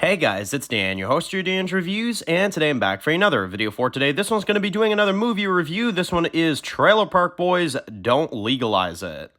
Hey guys, it's Dan, your host of your Dan's Reviews, and today I'm back for another video for today. This one's going to be doing another movie review. This one is Trailer Park Boys, Don't Legalize It.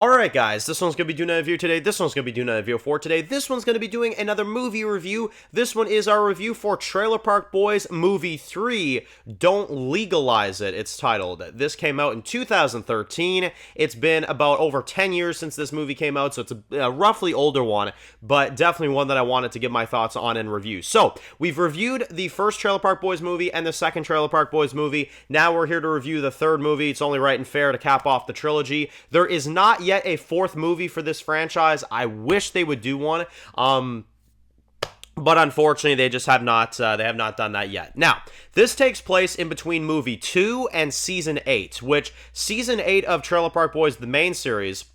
Alright guys, this one's going to be doing a review today, this one's going to be doing a review for today, this one's going to be doing another movie review. This one is our review for Trailer Park Boys Movie 3, Don't Legalize It, it's titled. This came out in 2013, it's been about over 10 years since this movie came out, so it's a roughly older one, but definitely one that I wanted to give my thoughts on and review. So, we've reviewed the first Trailer Park Boys movie and the second Trailer Park Boys movie, now we're here to review the third movie. It's only right and fair to cap off the trilogy. There is not yet a fourth movie for this franchise. I wish they would do one, but unfortunately they just have not done that yet. Now, this takes place in between movie 2 and season 8, which season 8 of Trailer Park Boys, the main series,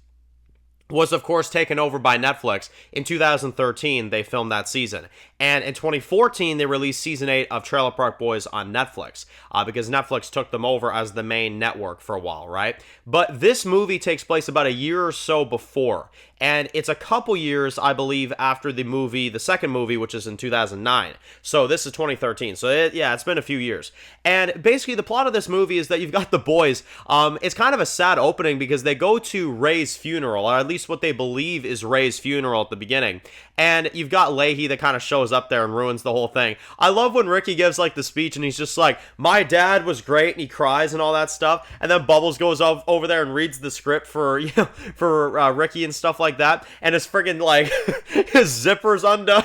was of course taken over by Netflix. In 2013, they filmed that season. And in 2014, they released season 8 of Trailer Park Boys on Netflix, because Netflix took them over as the main network for a while, right? But this movie takes place about a year or so before, and it's a couple years, I believe, after the second movie, which is in 2009. So this is 2013. So it's been a few years. And basically, the plot of this movie is that you've got the boys. It's kind of a sad opening because they go to Ray's funeral, or at least what they believe is Ray's funeral at the beginning. And you've got Leahy that kind of shows up there and ruins the whole thing. I love when Ricky gives like the speech and he's just like, my dad was great, and he cries and all that stuff. And then Bubbles goes over there and reads the script for Ricky and stuff like that. And his friggin' like his zipper's undone.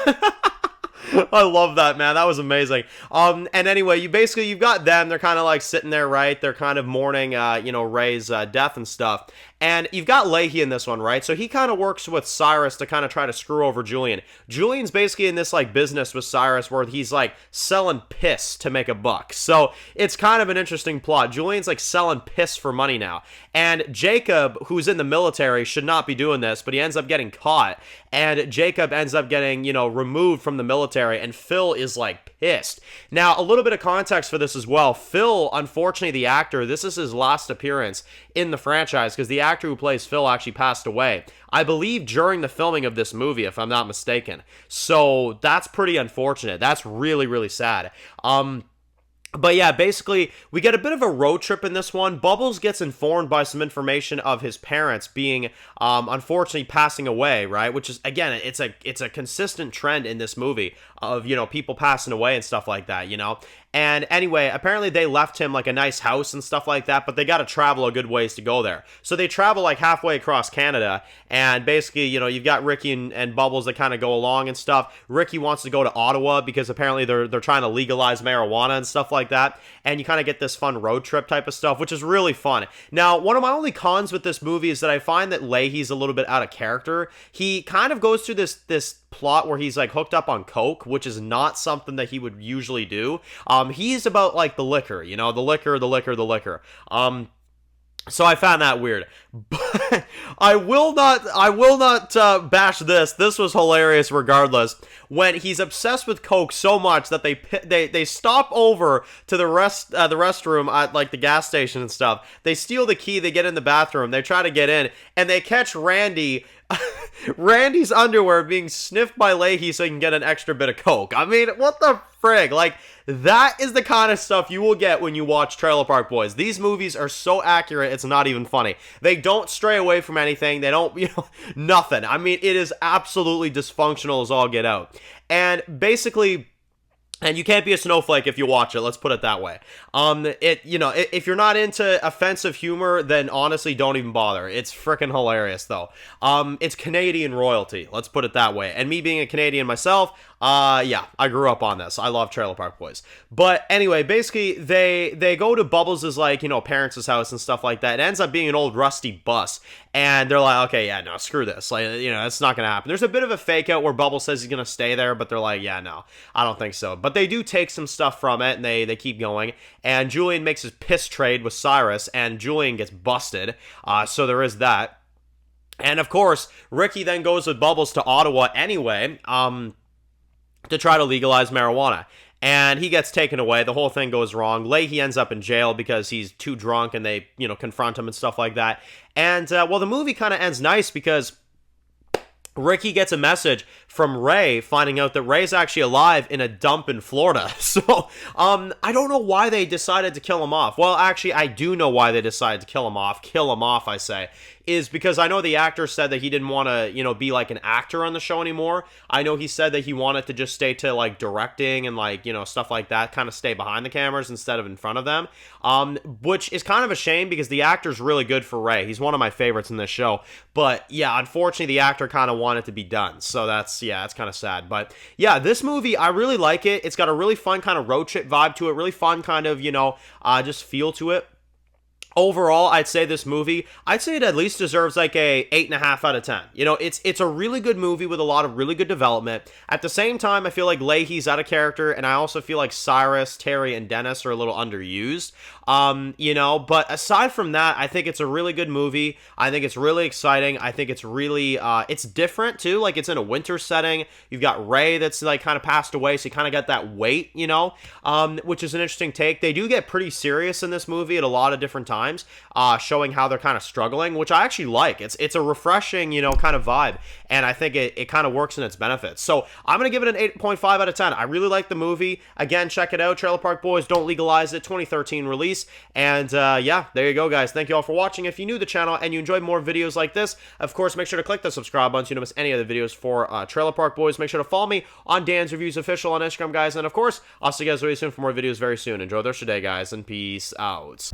I love that, man. That was amazing. And anyway, you've got them. They're kind of like sitting there, right? They're kind of mourning, Ray's death and stuff. And you've got Leahy in this one, right? So he kind of works with Cyrus to kind of try to screw over Julian. Julian's basically in this like business with Cyrus where he's like selling piss to make a buck. So it's kind of an interesting plot. Julian's like selling piss for money now. And Jacob, who's in the military, should not be doing this, but he ends up getting caught. And Jacob ends up getting, removed from the military. And Phil is like pissed. Now, a little bit of context for this as well. Phil, unfortunately, the actor, this is his last appearance in the franchise because the actor who plays Phil actually passed away, I believe, during the filming of this movie, if I'm not mistaken. So that's pretty unfortunate. That's really, really sad. But yeah, basically, we get a bit of a road trip in this one. Bubbles gets informed by some information of his parents being, unfortunately, passing away, right? Which is, again, it's a consistent trend in this movie of, people passing away and stuff like that, And anyway, apparently they left him like a nice house and stuff like that, but they got to travel a good ways to go there. So they travel like halfway across Canada, and basically, you've got Ricky and Bubbles that kind of go along and stuff. Ricky wants to go to Ottawa because apparently they're trying to legalize marijuana and stuff like that, and you kind of get this fun road trip type of stuff, which is really fun. Now, one of my only cons with this movie is that I find that Leahy's a little bit out of character. He kind of goes through this plot where he's like hooked up on coke, which is not something that he would usually do. He's about like the liquor, the liquor. So I found that weird, but I will not bash this. This was hilarious regardless. When he's obsessed with coke so much that they stop over to the restroom at like the gas station and stuff. They steal the key. They get in the bathroom. They try to get in, and they catch Randy's underwear being sniffed by Leahy so he can get an extra bit of coke. I mean, what the frig? Like, that is the kind of stuff you will get when you watch Trailer Park Boys. These movies are so accurate, it's not even funny. They don't stray away from anything. They don't, nothing. I mean, it is absolutely dysfunctional as all get out. And basically, and you can't be a snowflake if you watch it, let's put it that way. If you're not into offensive humor, then honestly, don't even bother. It's freaking hilarious, though. It's Canadian royalty, let's put it that way. And me being a Canadian myself, I grew up on this. I love Trailer Park Boys. But anyway, basically, they go to Bubbles' parents' house and stuff like that. It ends up being an old rusty bus. And they're like, okay, yeah, no, screw this. Like, it's not going to happen. There's a bit of a fake out where Bubbles says he's going to stay there, but they're like, yeah, no, I don't think so. But they do take some stuff from it, and they keep going. And Julian makes his piss trade with Cyrus, and Julian gets busted. So there is that. And of course, Ricky then goes with Bubbles to Ottawa anyway, to try to legalize marijuana. and he gets taken away. The whole thing goes wrong. Leahy ends up in jail because he's too drunk, and they, confront him and stuff like that. And, well, the movie kind of ends nice because Ricky gets a message from Ray finding out that Ray's actually alive in a dump in Florida. So, I don't know why they decided to kill him off. Well, actually, I do know why they decided to kill him off. Kill him off, I say. Is because I know the actor said that he didn't want to, be like an actor on the show anymore. I know he said that he wanted to just stay to like directing and like, stuff like that, kind of stay behind the cameras instead of in front of them. Which is kind of a shame because the actor's really good for Ray. He's one of my favorites in this show. But yeah, unfortunately, the actor kind of wanted to be done. So that's kind of sad. But yeah, this movie, I really like it. It's got a really fun kind of road trip vibe to it, really fun kind of, just feel to it. Overall, I'd say this movie, I'd say it at least deserves like a 8.5 out of 10. It's a really good movie with a lot of really good development. At the same time, I feel like Leahy's out of character, and I also feel like Cyrus, Terry, and Dennis are a little underused. But aside from that, I think it's a really good movie. I think it's really exciting. I think it's really, it's different too. Like, it's in a winter setting. You've got Ray that's like kind of passed away, so you kind of got that weight, which is an interesting take. They do get pretty serious in this movie at a lot of different times. Showing how they're kind of struggling, which I actually like. It's a refreshing, kind of vibe, and I think it kind of works in its benefits. So I'm going to give it an 8.5 out of 10. I really like the movie. Again, check it out. Trailer Park Boys, Don't Legalize It, 2013 release. And yeah, there you go, guys. Thank you all for watching. If you're new to the channel and you enjoy more videos like this, of course, make sure to click the subscribe button so you don't miss any other videos for Trailer Park Boys. Make sure to follow me on Dan's Reviews Official on Instagram, guys. And of course, I'll see you guys very soon for more videos very soon. Enjoy the rest of your day, guys, and peace out.